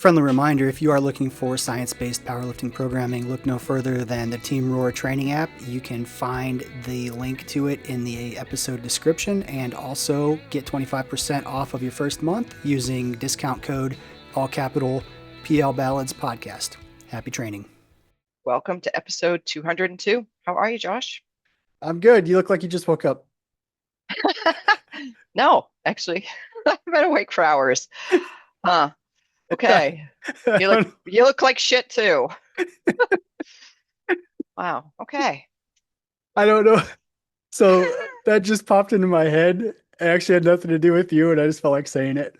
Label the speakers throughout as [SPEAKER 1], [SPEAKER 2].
[SPEAKER 1] Friendly reminder, if you are looking for science-based powerlifting programming, look no further than the Team Roar training app. You can find the link to it in the episode description and also get 25% off of your first month using discount code, all capital, PL Ballads Podcast. Happy training.
[SPEAKER 2] Welcome to episode 202. How are you, Josh?
[SPEAKER 1] I'm good. You look like you just woke up.
[SPEAKER 2] No, actually, I've been awake for hours. Huh. Okay. You look like shit too. Wow. Okay.
[SPEAKER 1] I don't know. So that just popped into my head. It actually had nothing to do with you, and I just felt like saying it.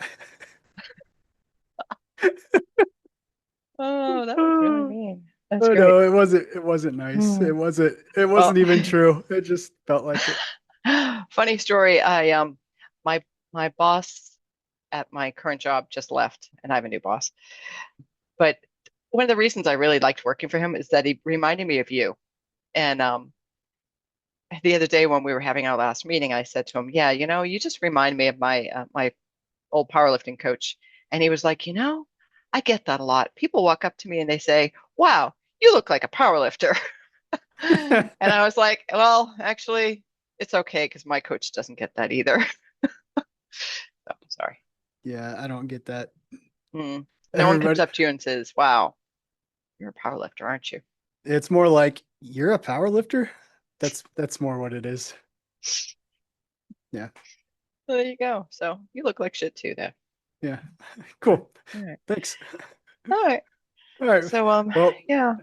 [SPEAKER 2] Oh, that was really mean. That's
[SPEAKER 1] Oh
[SPEAKER 2] great.
[SPEAKER 1] no, it wasn't nice.
[SPEAKER 2] Hmm.
[SPEAKER 1] It
[SPEAKER 2] Well,
[SPEAKER 1] wasn't even true. It just felt like it.
[SPEAKER 2] funny story. My boss at my current job just left, and I have a new boss. But one of the reasons I really liked working for him is that he reminded me of you. And the other day when we were having our last meeting, I said to him, "Yeah, you just remind me of my old powerlifting coach." And he was like, I get that a lot. People walk up to me and they say, "Wow, you look like a powerlifter." And I was like, "Well, actually, it's okay because my coach doesn't get that either." So sorry.
[SPEAKER 1] Yeah, I don't get that.
[SPEAKER 2] No one comes
[SPEAKER 1] Everybody,
[SPEAKER 2] up to you and says, "Wow, you're a powerlifter, aren't you?"
[SPEAKER 1] it's more like you're a power lifter. That's more what it is. Yeah.
[SPEAKER 2] So there you go. So you look like shit too, though.
[SPEAKER 1] Yeah.
[SPEAKER 2] All
[SPEAKER 1] Cool.
[SPEAKER 2] right.
[SPEAKER 1] Thanks.
[SPEAKER 2] All right.
[SPEAKER 1] All right.
[SPEAKER 2] So
[SPEAKER 1] Well,
[SPEAKER 2] yeah.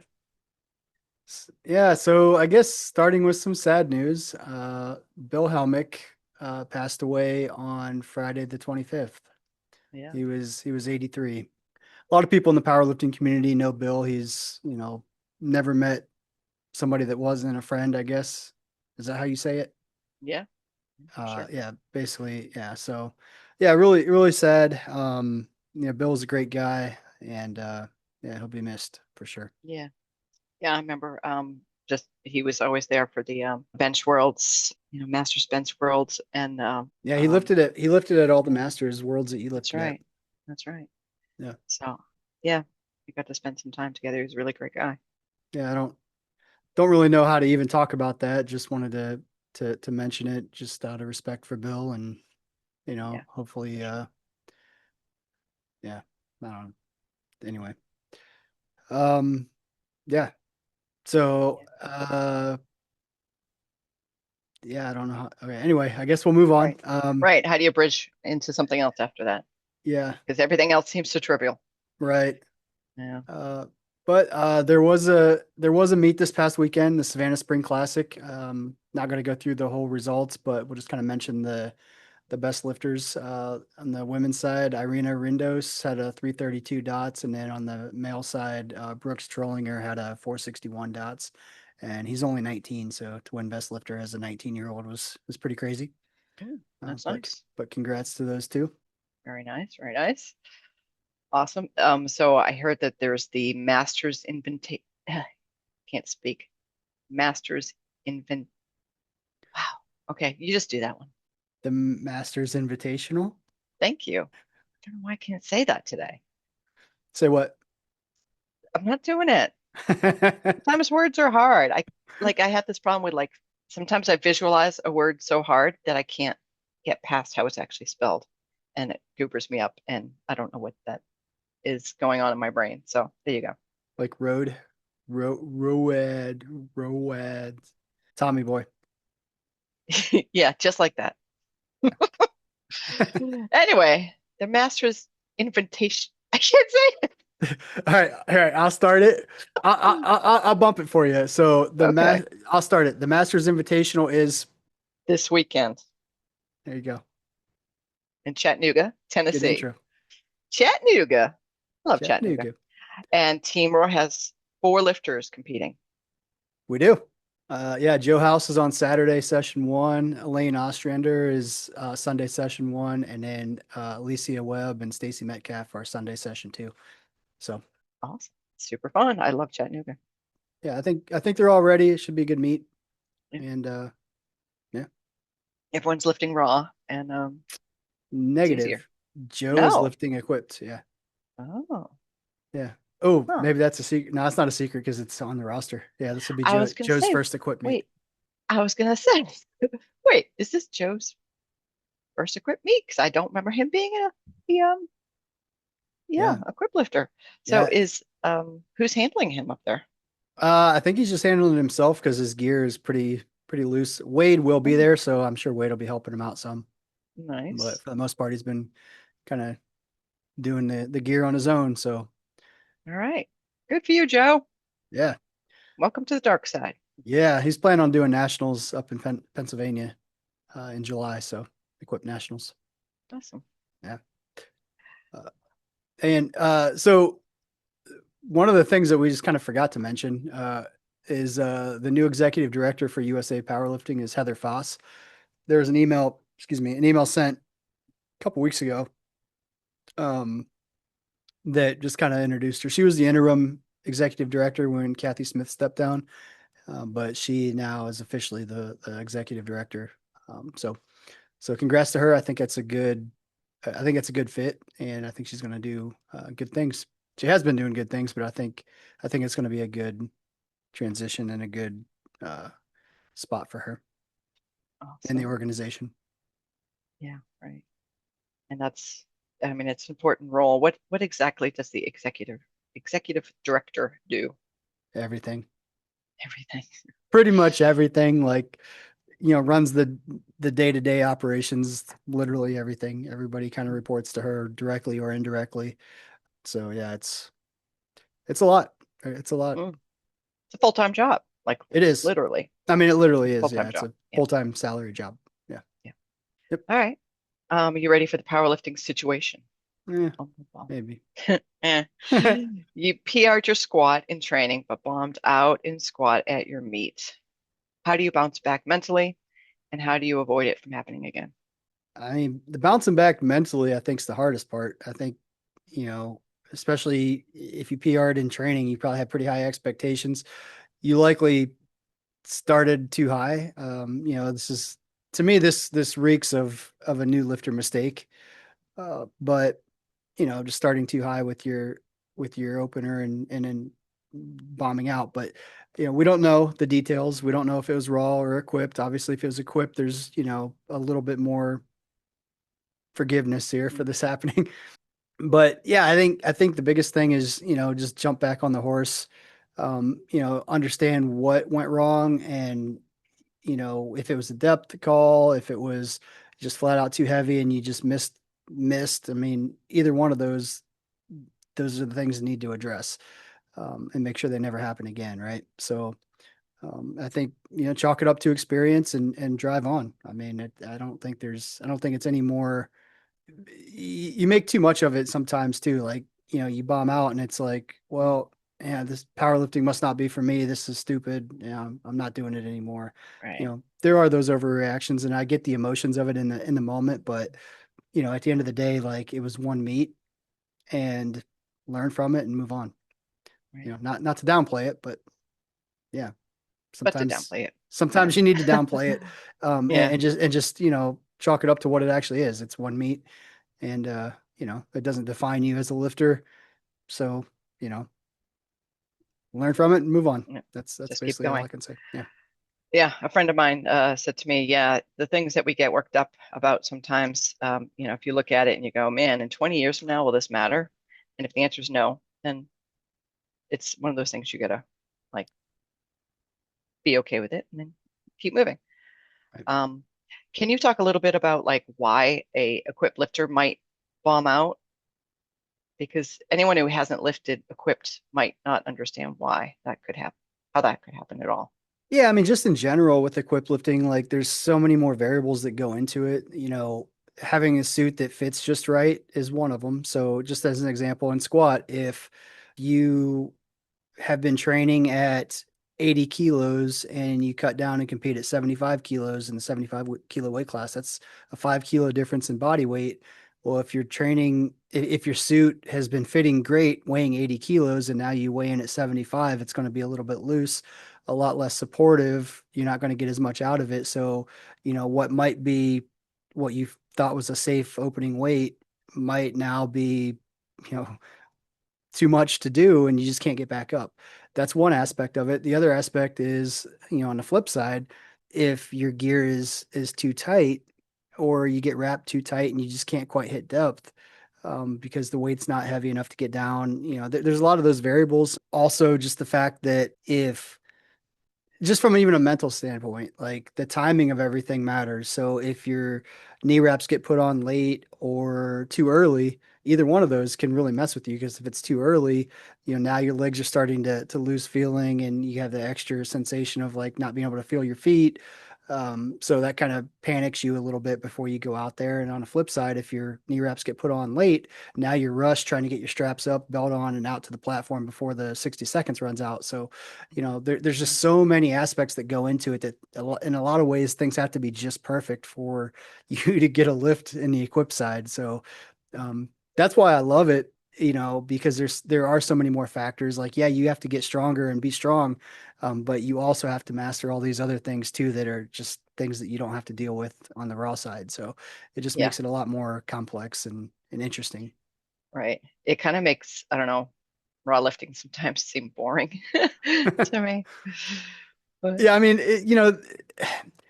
[SPEAKER 1] yeah, so I guess starting with some sad news, Bill Helmich passed away on Friday the 25th.
[SPEAKER 2] Yeah.
[SPEAKER 1] He was 83. A lot of people in the powerlifting community know Bill. He's, never met somebody that wasn't a friend, I guess. Is that how you say it?
[SPEAKER 2] Yeah. Sure.
[SPEAKER 1] Yeah, basically, yeah. So, yeah, really, really sad. Bill's a great guy, and yeah, he'll be missed for sure.
[SPEAKER 2] Yeah. Yeah, I remember just he was always there for the bench worlds, Masters bench worlds and
[SPEAKER 1] Yeah, he lifted at all the Masters worlds that you
[SPEAKER 2] that's
[SPEAKER 1] lifted at.
[SPEAKER 2] right. That's right.
[SPEAKER 1] Yeah.
[SPEAKER 2] So yeah, we got to spend some time together. He was a really great guy.
[SPEAKER 1] Yeah, I don't really know how to even talk about that. Just wanted to mention it just out of respect for Bill and
[SPEAKER 2] Yeah.
[SPEAKER 1] hopefully yeah, I don't know. Anyway. Um yeah. So yeah, I don't know how, okay, anyway, I guess we'll move on.
[SPEAKER 2] Right. Right. How do you bridge into something else after that?
[SPEAKER 1] Yeah,
[SPEAKER 2] Because everything else seems so trivial.
[SPEAKER 1] right.
[SPEAKER 2] Yeah.
[SPEAKER 1] Uh but there was a meet this past weekend, the Savannah Spring Classic. Not going to go through the whole results, but we'll just kind of mention the best lifters. On the women's side, Irina Rindos had a 332 dots, and then on the male side, Brooks Trollinger had a 461 dots, and he's only 19, so to win best lifter as a 19-year-old was pretty crazy.
[SPEAKER 2] That's
[SPEAKER 1] But
[SPEAKER 2] nice.
[SPEAKER 1] but congrats to those two.
[SPEAKER 2] Very nice. Very nice. Awesome. So I heard that there's the Masters Invita can't speak. Masters Invent. Wow. Okay, you just do that one.
[SPEAKER 1] The Masters Invitational.
[SPEAKER 2] Thank you. I don't know why I can't say that today.
[SPEAKER 1] Say what?
[SPEAKER 2] I'm not doing it. Sometimes words are hard. I had this problem with sometimes I visualize a word so hard that I can't get past how it's actually spelled, and it goobers me up, and I don't know what that is going on in my brain. So there you go.
[SPEAKER 1] Like road, Tommy boy.
[SPEAKER 2] Yeah, just like that. Anyway, the Masters invitation. I can't say it.
[SPEAKER 1] All right. I'll start it. I'll bump it for you. So
[SPEAKER 2] Okay,
[SPEAKER 1] I'll start it. The Masters Invitational is
[SPEAKER 2] this weekend
[SPEAKER 1] there. You go.
[SPEAKER 2] in Chattanooga,
[SPEAKER 1] Good
[SPEAKER 2] Tennessee.
[SPEAKER 1] intro.
[SPEAKER 2] Chattanooga. I love Chattanooga.
[SPEAKER 1] Chattanooga.
[SPEAKER 2] And Team Roar has four lifters competing.
[SPEAKER 1] We do. Yeah, Joe House is on Saturday session one. Elaine Ostrander is Sunday session one, and then Alicia Webb and Stacy Metcalf are Sunday session two. So
[SPEAKER 2] Awesome. Super fun. I love Chattanooga.
[SPEAKER 1] yeah, I think they're all ready. It should be a good meet.
[SPEAKER 2] Yeah.
[SPEAKER 1] And yeah,
[SPEAKER 2] Everyone's lifting raw and it's easier.
[SPEAKER 1] negative. Joe is
[SPEAKER 2] No.
[SPEAKER 1] lifting equipped. Yeah.
[SPEAKER 2] Oh.
[SPEAKER 1] Yeah. Oh,
[SPEAKER 2] Huh.
[SPEAKER 1] maybe that's a secret. No, it's not a secret because it's on the roster. Yeah, this will be
[SPEAKER 2] I was gonna
[SPEAKER 1] Joe's
[SPEAKER 2] say,
[SPEAKER 1] first equip meet.
[SPEAKER 2] wait, I was gonna say, wait, is this Joe's first equip meet? Because I don't remember him being the yeah,
[SPEAKER 1] Yeah.
[SPEAKER 2] equip lifter. So
[SPEAKER 1] Yeah.
[SPEAKER 2] is who's handling him up there?
[SPEAKER 1] I think he's just handling it himself because his gear is pretty loose. Wade will be
[SPEAKER 2] Oh,
[SPEAKER 1] there, so I'm sure Wade will be helping him out some. But
[SPEAKER 2] nice.
[SPEAKER 1] for the most part, he's been kind of doing the gear on his own. So
[SPEAKER 2] All right. Good for you, Joe.
[SPEAKER 1] yeah,
[SPEAKER 2] Welcome to the dark side.
[SPEAKER 1] yeah, he's planning on doing nationals up in Pennsylvania in July. So equip nationals.
[SPEAKER 2] Awesome.
[SPEAKER 1] Yeah, and so one of the things that we just kind of forgot to mention is the new executive director for USA Powerlifting is Heather Faas. There was an email, excuse me, an email sent a couple weeks ago um, that just kind of introduced her. She was the interim executive director when Kathy Smith stepped down, but she now is officially the executive director. So congrats to her. I think it's a good fit, and I think she's going to do good things. She has been doing good things, but I think it's going to be a good transition and a good uh, spot for her in the
[SPEAKER 2] Awesome.
[SPEAKER 1] organization.
[SPEAKER 2] Yeah, right. And that's, I mean, it's an important role. What exactly does the executive director do?
[SPEAKER 1] Everything,
[SPEAKER 2] Everything.
[SPEAKER 1] pretty much everything. Like runs the day-to-day operations, literally everything. Everybody kind of reports to her directly or indirectly. So yeah, it's a lot. It's a lot.
[SPEAKER 2] Mm. It's a full-time job, like
[SPEAKER 1] It is.
[SPEAKER 2] literally
[SPEAKER 1] I mean, it literally is. Yeah,
[SPEAKER 2] full-time
[SPEAKER 1] it's
[SPEAKER 2] job.
[SPEAKER 1] a
[SPEAKER 2] Yeah,
[SPEAKER 1] full-time salary job. Yeah.
[SPEAKER 2] yeah.
[SPEAKER 1] Yep.
[SPEAKER 2] All right. Are you ready for the powerlifting situation?
[SPEAKER 1] Yeah,
[SPEAKER 2] Bum, bum,
[SPEAKER 1] maybe.
[SPEAKER 2] bum. Eh. You PR'd your squat in training, but bombed out in squat at your meet. How do you bounce back mentally, and how do you avoid it from happening again?
[SPEAKER 1] I mean, the bouncing back mentally, I think, is the hardest part. I think, you know, especially if you PR'd in training, you probably have pretty high expectations. You likely started too high. This is to me this reeks of a new lifter mistake. But just starting too high with your opener and then bombing out. But we don't know the details. We don't know if it was raw or equipped. Obviously, if it was equipped, there's a little bit more forgiveness here for
[SPEAKER 2] Mm,
[SPEAKER 1] this happening. But yeah, I think the biggest thing is just jump back on the horse. Understand what went wrong, and if it was a depth call, if it was just flat out too heavy and you just missed. I mean, either one of those are the things that need to address, and make sure they never happen again, right? So I think chalk it up to experience and drive on. I mean, I don't think it's any more. You make too much of it sometimes too. Like you bomb out and it's like,
[SPEAKER 2] mm,
[SPEAKER 1] well, yeah, this powerlifting must not be for me. This is stupid. Yeah, I'm not doing it anymore.
[SPEAKER 2] right,
[SPEAKER 1] There are those overreactions, and I get the emotions of it in the moment, but at the end of the day, like it was one meet, and learn from it and move on.
[SPEAKER 2] right.
[SPEAKER 1] Not to downplay it, but yeah,
[SPEAKER 2] But to
[SPEAKER 1] sometimes
[SPEAKER 2] downplay it, kind of.
[SPEAKER 1] sometimes you need to downplay it,
[SPEAKER 2] Yeah,
[SPEAKER 1] and just chalk it up to what it actually is. It's one meet, and it doesn't define you as a lifter. So you know, learn from it and move on.
[SPEAKER 2] yeah.
[SPEAKER 1] That's
[SPEAKER 2] Just keep
[SPEAKER 1] basically all
[SPEAKER 2] going.
[SPEAKER 1] I can say. Yeah.
[SPEAKER 2] Yeah, a friend of mine said to me, yeah, the things that we get worked up about sometimes, if you look at it and you go, man, in 20 years from now, will this matter? And if the answer is no, then it's one of those things you gotta like be okay with it and then keep moving.
[SPEAKER 1] Right.
[SPEAKER 2] Um, can you talk a little bit about like why a equipped lifter might bomb out? Because anyone who hasn't lifted equipped might not understand why that could happen, how that could happen at all.
[SPEAKER 1] Yeah, I mean, just in general with equip lifting, like there's so many more variables that go into it. Having a suit that fits just right is one of them. So, just as an example, in squat, if you have been training at 80 kilos and you cut down and compete at 75 kilos in the 75 kilo weight class, that's a 5 kilo difference in body weight. Well, if you're training, if your suit has been fitting great, weighing 80 kilos, and now you weigh in at 75, it's going to be a little bit loose, a lot less supportive. You're not going to get as much out of it. So, what might be what you thought was a safe opening weight might now be, you know, too much to do and you just can't get back up. That's one aspect of it. The other aspect is, on the flip side, if your gear is too tight or you get wrapped too tight and you just can't quite hit depth, because the weight's not heavy enough to get down, there's a lot of those variables. Also, just the fact that if just from even a mental standpoint, like the timing of everything matters. So if your knee wraps get put on late or too early, either one of those can really mess with you because if it's too early, now your legs are starting to lose feeling and you have the extra sensation of like not being able to feel your feet. So that kind of panics you a little bit before you go out there. And on the flip side, if your knee wraps get put on late, now you're rushed trying to get your straps up, belt on, and out to the platform before the 60 seconds runs out. So there's just so many aspects that go into it that in a lot of ways things have to be just perfect for you to get a lift in the equip side. So um, that's why I love it, because there are so many more factors. Like, yeah, you have to get stronger and be strong, but you also have to master all these other things too that are just things that you don't have to deal with on the raw side. So it just
[SPEAKER 2] Yeah,
[SPEAKER 1] makes it a lot more complex and interesting.
[SPEAKER 2] right. It kind of makes, I don't know, raw lifting sometimes seem boring to me. But
[SPEAKER 1] Yeah, I mean,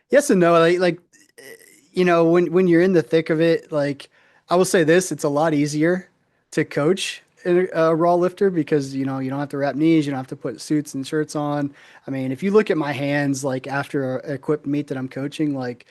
[SPEAKER 1] yes and no. when you're in the thick of it, like I will say this, it's a lot easier to coach a raw lifter because you don't have to wrap knees, you don't have to put suits and shirts on. I mean, if you look at my hands, like after a equipped meet that I'm coaching, like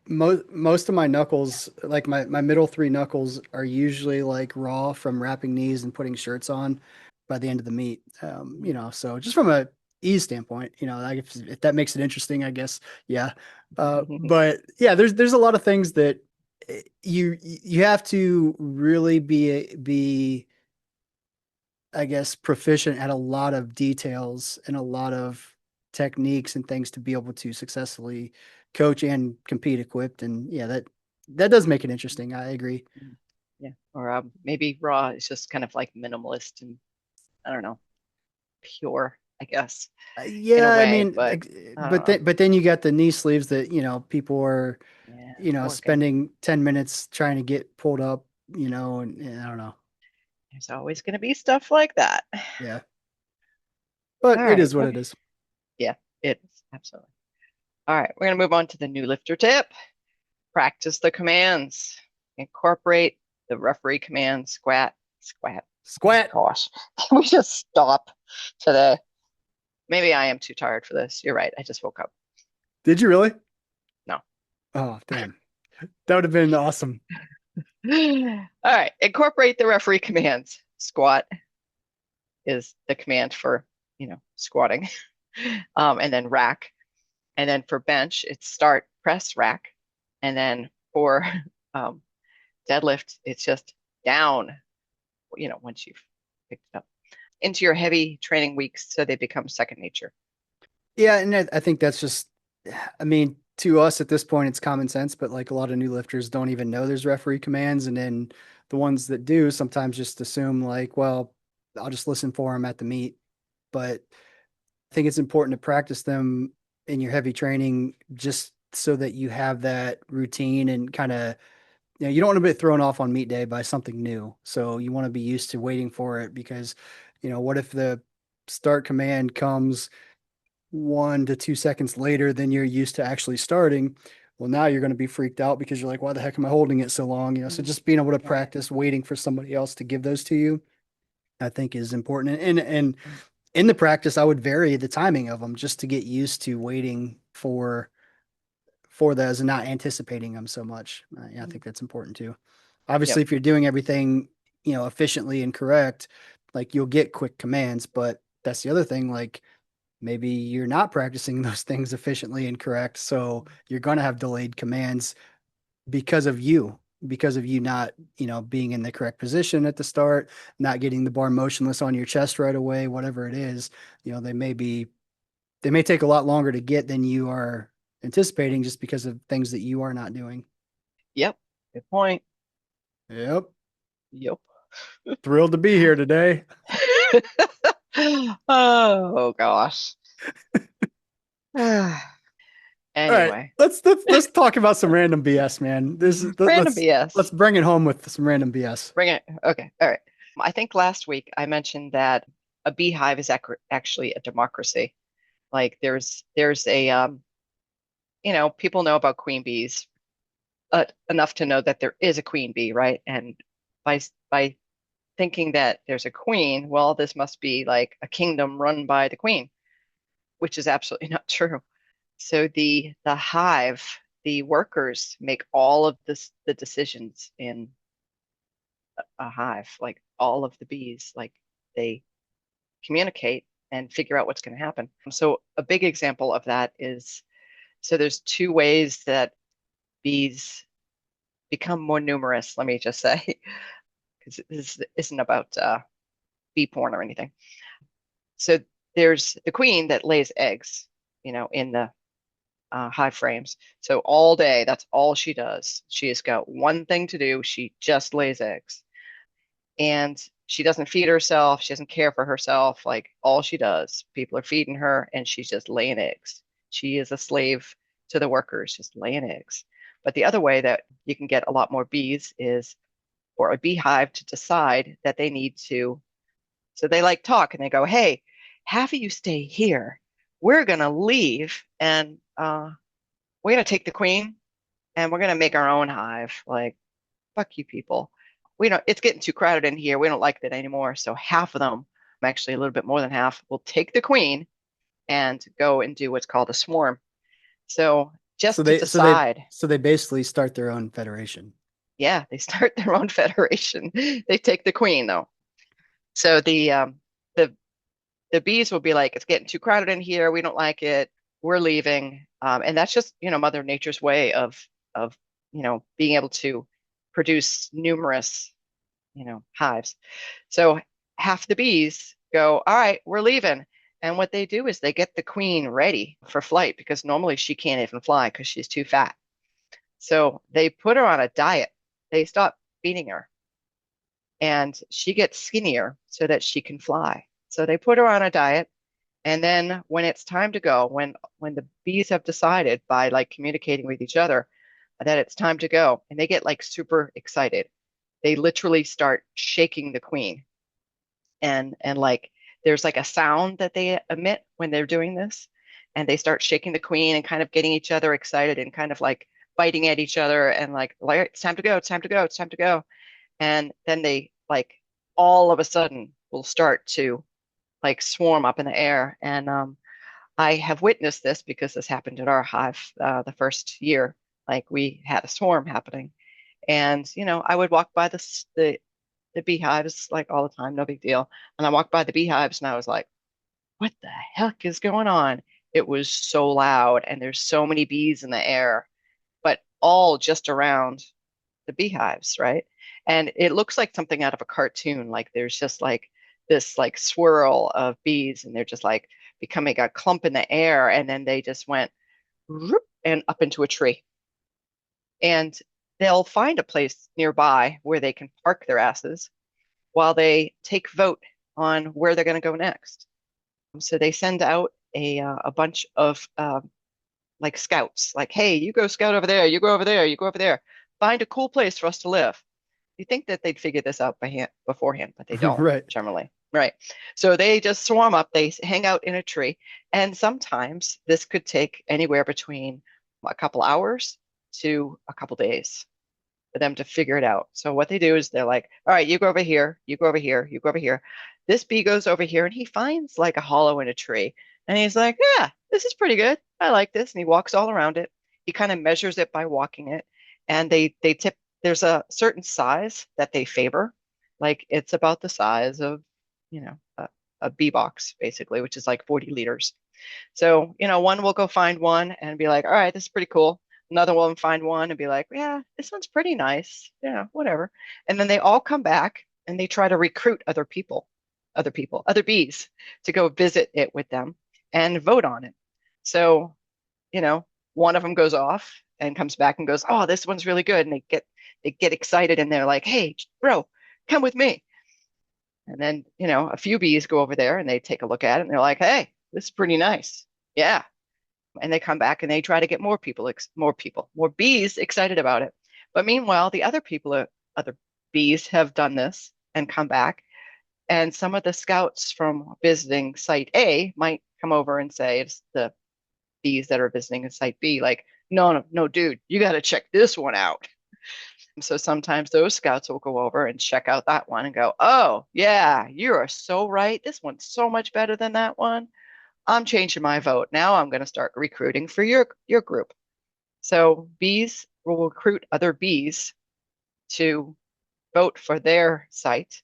[SPEAKER 1] most of my knuckles, like my middle three knuckles, are usually like raw from wrapping knees and putting shirts on by the end of the meet. So just from a ease standpoint, like if that makes it interesting, I guess, yeah. But yeah, there's a lot of things that you have to really be I guess, proficient at a lot of details and a lot of techniques and things to be able to successfully coach and compete equipped. And yeah, that does make it interesting. I agree.
[SPEAKER 2] yeah, or maybe raw is just kind of like minimalist and I don't know, pure, I guess, in a
[SPEAKER 1] Yeah, I
[SPEAKER 2] way,
[SPEAKER 1] mean,
[SPEAKER 2] but I don't
[SPEAKER 1] but then you got the knee sleeves that, people are,
[SPEAKER 2] know. Yeah, working.
[SPEAKER 1] spending 10 minutes trying to get pulled up, and I don't know.
[SPEAKER 2] There's always going to be stuff like that.
[SPEAKER 1] Yeah, but
[SPEAKER 2] All
[SPEAKER 1] it
[SPEAKER 2] right.
[SPEAKER 1] is what it
[SPEAKER 2] Okay.
[SPEAKER 1] is.
[SPEAKER 2] Yeah, it is. Absolutely. All right. We're going to move on to the new lifter tip. Practice the commands. Incorporate the referee command squat, squat. Oh,
[SPEAKER 1] Squat.
[SPEAKER 2] gosh. Can we just stop today? Maybe I am too tired for this. You're right. I just woke up.
[SPEAKER 1] Did you really?
[SPEAKER 2] No.
[SPEAKER 1] Oh, damn. That would have been awesome.
[SPEAKER 2] All right. Incorporate the referee commands. Squat is the command for, squatting. And then rack. And then for bench, it's start, press, rack. And then for um, deadlift, it's just down, once you've picked it up into your heavy training weeks so they become second nature.
[SPEAKER 1] Yeah, and I think that's just, I mean, to us at this point, it's common sense, but like a lot of new lifters don't even know there's referee commands. And then the ones that do sometimes just assume, like, well, I'll just listen for them at the meet. But I think it's important to practice them in your heavy training just so that you have that routine and kind of, you don't want to be thrown off on meet day by something new. So you want to be used to waiting for it because, what if the start command comes 1 to 2 seconds later than you're used to actually starting? Well, now you're going to be freaked out because you're like, why the heck am I holding it so long? So just being able to
[SPEAKER 2] Right.
[SPEAKER 1] practice waiting for somebody else to give those to you, I think is important. And in the practice, I would vary the timing of them just to get used to waiting for those and not anticipating them so much. Yeah, I think that's important too. Obviously,
[SPEAKER 2] Yep.
[SPEAKER 1] if you're doing everything, efficiently and correct, like you'll get quick commands, but that's the other thing. Like maybe you're not practicing those things efficiently and correct. So you're going to have delayed commands because of you not, being in the correct position at the start, not getting the bar motionless on your chest right away, whatever it is, they may take a lot longer to get than you are anticipating just because of things that you are not doing.
[SPEAKER 2] Yep. Good point.
[SPEAKER 1] Yep.
[SPEAKER 2] Yep.
[SPEAKER 1] Thrilled to be here today.
[SPEAKER 2] Oh gosh.
[SPEAKER 1] All right.
[SPEAKER 2] Anyway,
[SPEAKER 1] Let's talk about some random BS, man.
[SPEAKER 2] random
[SPEAKER 1] Let's
[SPEAKER 2] BS.
[SPEAKER 1] bring it home with some random BS.
[SPEAKER 2] Bring it. Okay. All right. I think last week I mentioned that a beehive is actually a democracy. Like there's a people know about queen bees enough to know that there is a queen bee, right? And by thinking that there's a queen, well, this must be like a kingdom run by the queen, which is absolutely not true. So the hive, the workers make all of the decisions in a hive, like all of the bees, like they communicate and figure out what's going to happen. So a big example of that is so there's two ways that bees become more numerous, let me just say, because this isn't about bee porn or anything. So there's the queen that lays eggs, in the hive frames. So all day, that's all she does. She has got one thing to do. She just lays eggs. And she doesn't feed herself. She doesn't care for herself. Like all she does, people are feeding her and she's just laying eggs. She is a slave to the workers, just laying eggs. But the other way that you can get a lot more bees is for a beehive to decide that they need to. So they like talk and they go, hey, half of you stay here. We're going to leave and we're going to take the queen and we're going to make our own hive. Like, fuck you people. We don't, it's getting too crowded in here. We don't like that anymore. So half of them, actually a little bit more than half, will take the queen and go and do what's called a swarm. So
[SPEAKER 1] So
[SPEAKER 2] just to
[SPEAKER 1] they so they
[SPEAKER 2] decide,
[SPEAKER 1] so they basically start their own federation.
[SPEAKER 2] yeah, they start their own federation. They take the queen though. So the the bees will be like, it's getting too crowded in here. We don't like it. We're leaving. And that's just, Mother Nature's way of, being able to produce numerous, hives. So half the bees go, all right, we're leaving. And what they do is they get the queen ready for flight because normally she can't even fly because she's too fat. So they put her on a diet. They stop feeding her and she gets skinnier so that she can fly. So they put her on a diet. And then when it's time to go, when the bees have decided by like communicating with each other that it's time to go, and they get like super excited, they literally start shaking the queen. And like there's like a sound that they emit when they're doing this, and they start shaking the queen and kind of getting each other excited and kind of like biting at each other and like, it's time to go, it's time to go, it's time to go. And then they like all of a sudden will start to like swarm up in the air. And I have witnessed this because this happened at our hive the first year. Like we had a swarm happening, and I would walk by the beehives like all the time, no big deal. And I walked by the beehives, and I was like, "What the heck is going on?" It was so loud, and there's so many bees in the air, but all just around the beehives, right? And it looks like something out of a cartoon. Like there's just like this like swirl of bees, and they're just like becoming a clump in the air, and then they just went and up into a tree. And they'll find a place nearby where they can park their asses while they take vote on where they're going to go next. So they send out a bunch of like scouts, like, hey, you go scout over there, you go over there, you go over there, find a cool place for us to live. You think that they'd figure this out by hand beforehand, but they don't
[SPEAKER 1] Right.
[SPEAKER 2] generally. Right. So they just swarm up, they hang out in a tree. And sometimes this could take anywhere between a couple hours to a couple days for them to figure it out. So what they do is they're like, all right, you go over here, you go over here, you go over here. This bee goes over here and he finds like a hollow in a tree. And he's like, yeah, this is pretty good. I like this. And he walks all around it. He kind of measures it by walking it. And they tip, there's a certain size that they favor. Like it's about the size of, a bee box, basically, which is like 40 liters. So, one will go find one and be like, all right, this is pretty cool. Another one will find one and be like, yeah, this one's pretty nice. Yeah, whatever. And then they all come back and they try to recruit other bees to go visit it with them and vote on it. So, you know, one of them goes off and comes back and goes, oh, this one's really good. And they get excited and they're like, hey, bro, come with me. And then, a few bees go over there and they take a look at it and they're like, hey, this is pretty nice. Yeah. And they come back and they try to get more bees excited about it. But meanwhile, the other bees have done this and come back And some of the scouts from visiting site A might come over and say, it's the bees that are visiting in site B, like, no, no, no, dude, you got to check this one out. So sometimes those scouts will go over and check out that one and go, oh, yeah, you are so right. This one's so much better than that one. I'm changing my vote. Now I'm going to start recruiting for your group. So bees will recruit other bees to vote for their site,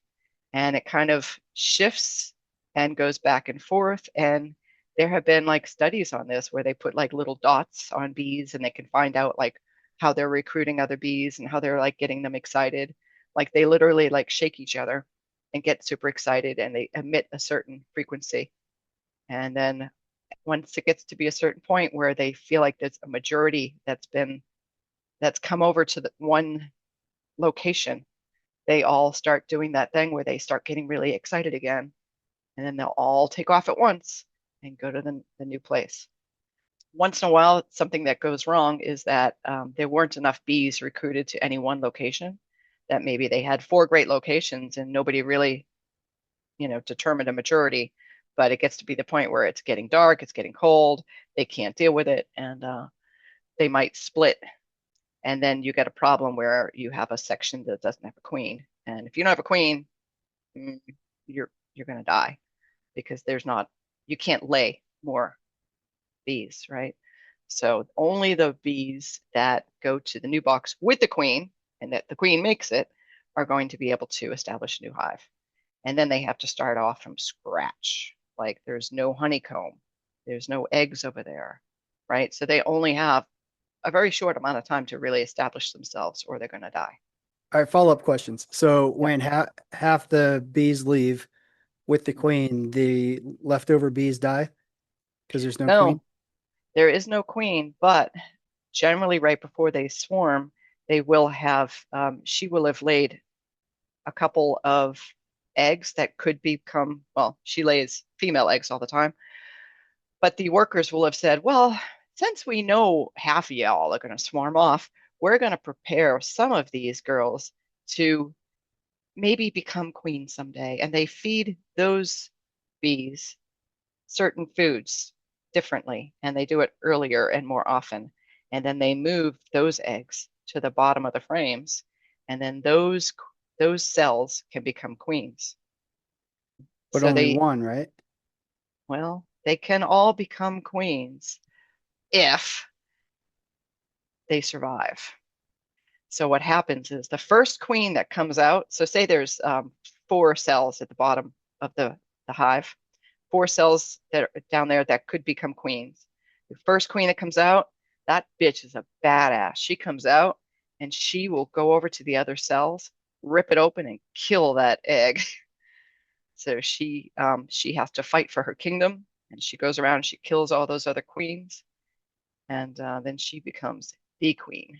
[SPEAKER 2] and it kind of shifts and goes back and forth. And there have been like studies on this where they put like little dots on bees and they can find out like how they're recruiting other bees and how they're like getting them excited. Like they literally like shake each other and get super excited and they emit a certain frequency. And then once it gets to be a certain point where they feel like there's a majority that's come over to the one location, they all start doing that thing where they start getting really excited again. And then they'll all take off at once and go to the new place. Once in a while, something that goes wrong is that there weren't enough bees recruited to any one location, that maybe they had four great locations and nobody really, determined a majority. But it gets to be the point where it's getting dark, it's getting cold, they can't deal with it, and they might split. And then you get a problem where you have a section that doesn't have a queen. And if you don't have a queen, mm, you're going to die because there's not, you can't lay more bees, right? So only the bees that go to the new box with the queen and that the queen makes it are going to be able to establish a new hive. And then they have to start off from scratch. Like there's no honeycomb, there's no eggs over there, right? So they only have a very short amount of time to really establish themselves or they're going to die.
[SPEAKER 1] All right, follow-up questions. So
[SPEAKER 2] Yep.
[SPEAKER 1] when half the bees leave with the
[SPEAKER 2] Mhm.
[SPEAKER 1] queen, the leftover bees die because there's no queen?
[SPEAKER 2] No, there is no queen, but generally right before they swarm, they will have, she will have laid a couple of eggs that could become, well, she lays female eggs all the time, but the workers will have said, well, since we know half of y'all are going to swarm off, we're going to prepare some of these girls to maybe become queens someday. And they feed those bees certain foods differently, and they do it earlier and more often. And then they move those eggs to the bottom of the frames, and then those cells can become queens.
[SPEAKER 1] But
[SPEAKER 2] So
[SPEAKER 1] only
[SPEAKER 2] they,
[SPEAKER 1] one, right?
[SPEAKER 2] well, they can all become queens if they survive. So what happens is the first queen that comes out, so say there's four cells at the bottom of the hive, four cells that are down there that could become queens. The first queen that comes out, that bitch is a badass. She comes out and she will go over to the other cells, rip it open, and kill that egg. So she has to fight for her kingdom, and she goes around and she kills all those other queens, and then she becomes the queen.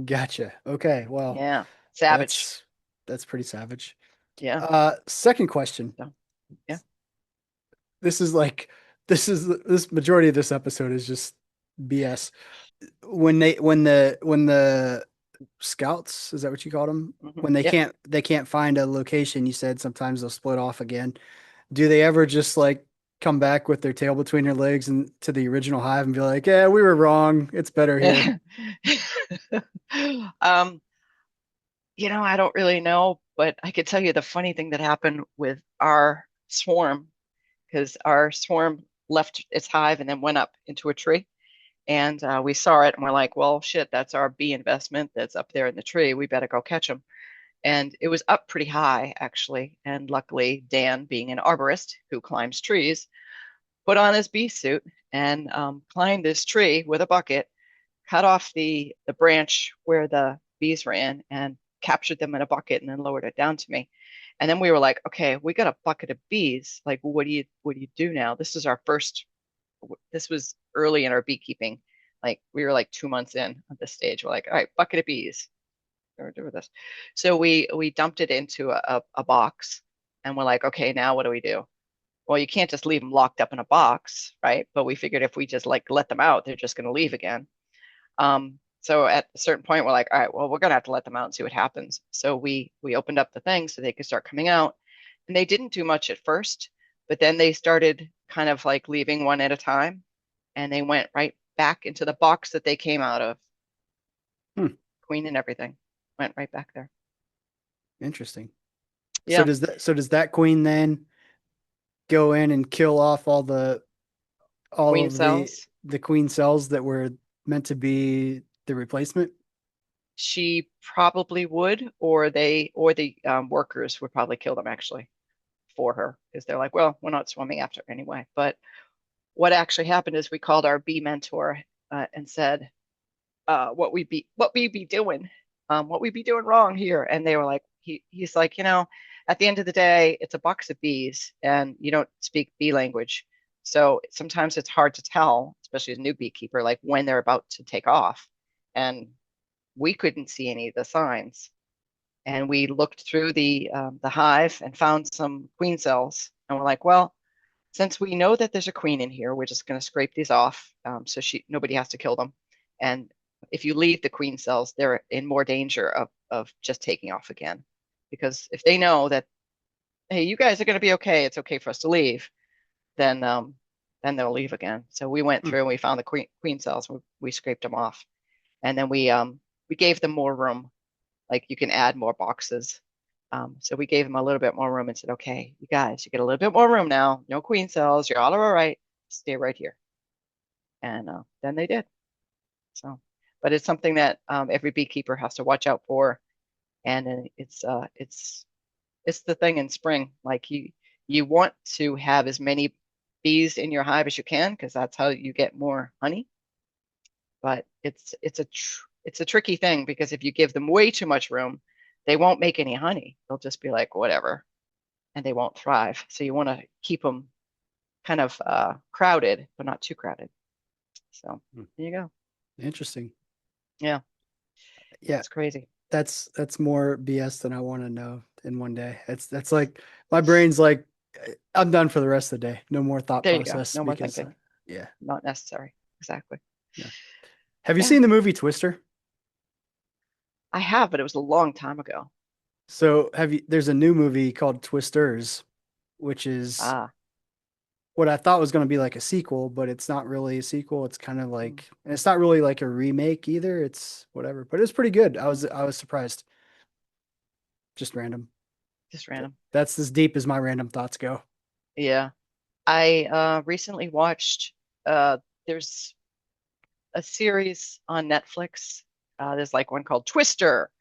[SPEAKER 1] Gotcha. Okay. Well,
[SPEAKER 2] Yeah, savage.
[SPEAKER 1] that's that's pretty savage.
[SPEAKER 2] Yeah,
[SPEAKER 1] Second question.
[SPEAKER 2] so yeah.
[SPEAKER 1] This is like this majority of this episode is just BS. When the scouts, is that what you called them? When
[SPEAKER 2] Yep.
[SPEAKER 1] they can't find a location, you said sometimes they'll split off again. Do they ever just like come back with their tail between their legs and to the original hive and be like, "Yeah, we were wrong. It's better here."
[SPEAKER 2] um, I don't really know, but I could tell you the funny thing that happened with our swarm, because our swarm left its hive and then went up into a tree. And we saw it and we're like, well, shit, that's our bee investment that's up there in the tree. We better go catch them. And it was up pretty high, actually. And luckily, Dan, being an arborist who climbs trees, put on his bee suit and climbed this tree with a bucket, cut off the branch where the bees were in, and captured them in a bucket and then lowered it down to me. And then we were like, okay, we got a bucket of bees. Like, what do you do now? This is our first. This was early in our beekeeping. Like we were like 2 months in at this stage. We're like, all right, bucket of bees. What do we do with this? So we dumped it into a box, and we're like, okay, now what do we do? Well, you can't just leave them locked up in a box, right? But we figured if we just like let them out, they're just going to leave again. So at a certain point, we're like, all right, well, we're gonna have to let them out and see what happens. So we opened up the thing so they could start coming out. And they didn't do much at first, but then they started kind of like leaving one at a time, and they went right back into the box that they came out of. Queen and everything went right back there.
[SPEAKER 1] Interesting.
[SPEAKER 2] Yeah.
[SPEAKER 1] So does that queen then go in and kill off all
[SPEAKER 2] Queen
[SPEAKER 1] of
[SPEAKER 2] cells.
[SPEAKER 1] the queen cells that were meant to be the replacement?
[SPEAKER 2] She probably would, or the workers would probably kill them actually for her, because they're like, well, we're not swimming after her anyway. But what actually happened is we called our bee mentor and said what we be doing, what we be doing wrong here. And they were like, he's like, at the end of the day, it's a box of bees, and you don't speak bee language. So sometimes it's hard to tell, especially as a new beekeeper, like when they're about to take off. And we couldn't see any of the signs. And we looked through the hive and found some queen cells. And we're like, well, since we know that there's a queen in here, we're just going to scrape these off, so nobody has to kill them. And if you leave the queen cells, they're in more danger of just taking off again. Because if they know that, hey, you guys are going to be okay, it's okay for us to leave, then they'll leave again. So we went through and we found the queen cells. We scraped them off, and then we gave them more room. Like, you can add more boxes. So we gave them a little bit more room and said, okay, you guys, you get a little bit more room now. No queen cells. You're all right. Stay right here. And then they did. So, but it's something that every beekeeper has to watch out for. And it's the thing in spring. Like, you want to have as many bees in your hive as you can, because that's how you get more honey. But it's a tricky thing, because if you give them way too much room, they won't make any honey. They'll just be like, whatever, and they won't thrive. So you want to keep them kind of crowded, but not too crowded. So there you go.
[SPEAKER 1] Interesting.
[SPEAKER 2] Yeah.
[SPEAKER 1] Yeah.
[SPEAKER 2] It's crazy.
[SPEAKER 1] That's more BS than I want to know in one day. That's like, my brain's like, I'm done for the rest of the day. No more thought
[SPEAKER 2] There you
[SPEAKER 1] process.
[SPEAKER 2] go. No more
[SPEAKER 1] because,
[SPEAKER 2] thinking.
[SPEAKER 1] yeah.
[SPEAKER 2] Not necessary. Exactly.
[SPEAKER 1] Yeah. Have you seen the movie Twister?
[SPEAKER 2] I have, but it was a long time ago.
[SPEAKER 1] So there's a new movie called Twisters, which is what I thought was going to be like a sequel, but it's not really a sequel. It's kind of like, and it's not really like a remake either. It's whatever, but it's pretty good. I was surprised. Just random. That's as deep as my random thoughts go.
[SPEAKER 2] Yeah. I recently watched, there's a series on Netflix. There's like one called Twister,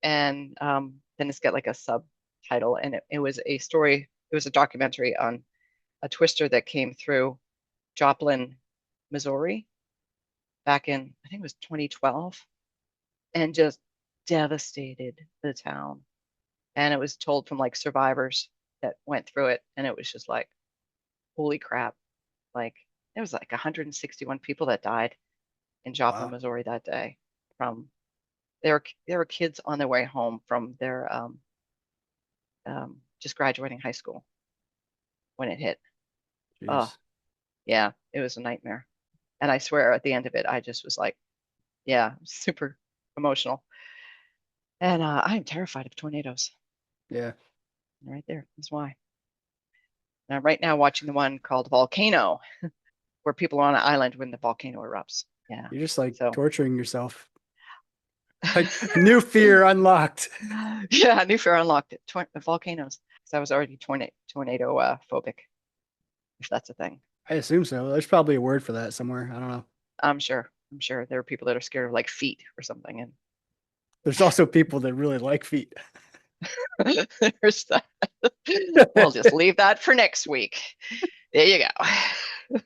[SPEAKER 2] and then it's got like a subtitle, and it was a story. It was a documentary on a twister that came through Joplin, Missouri, back in, I think it was 2012, and just devastated the town. And it was told from like survivors that went through it, and it was just like, holy crap! Like, there was like 161 people that died in Joplin, Missouri that day. From there were kids on their way home from their just graduating high school when it hit.
[SPEAKER 1] Jeez.
[SPEAKER 2] Oh, yeah, it was a nightmare. And I swear at the end of it, I just was like, yeah, super emotional. And I'm terrified of tornadoes.
[SPEAKER 1] Yeah.
[SPEAKER 2] Right there. That's why. Now, right now, watching the one called Volcano, where people are on an island when the volcano erupts. Yeah.
[SPEAKER 1] You're just like torturing yourself. Like, new fear unlocked.
[SPEAKER 2] Yeah, new fear unlocked. Volcanoes. Because I was already tornado phobic, if that's a thing.
[SPEAKER 1] I assume so. There's probably a word for that somewhere. I don't know.
[SPEAKER 2] I'm sure there are people that are scared of like feet or something. And
[SPEAKER 1] there's also people that really like feet.
[SPEAKER 2] There's that. We'll just leave that for next week. There you go.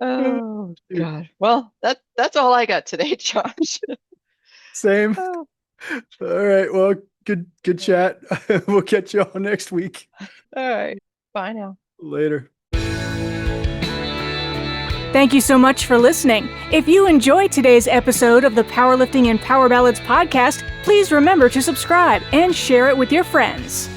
[SPEAKER 2] Oh God. Well, that's all I got today, Josh.
[SPEAKER 1] Same. All right. Well, good chat. We'll catch you all next week.
[SPEAKER 2] All right. Bye now.
[SPEAKER 1] Later.
[SPEAKER 3] Thank you so much for listening. If you enjoyed today's episode of the Powerlifting and Power Ballads podcast, please remember to subscribe and share it with your friends.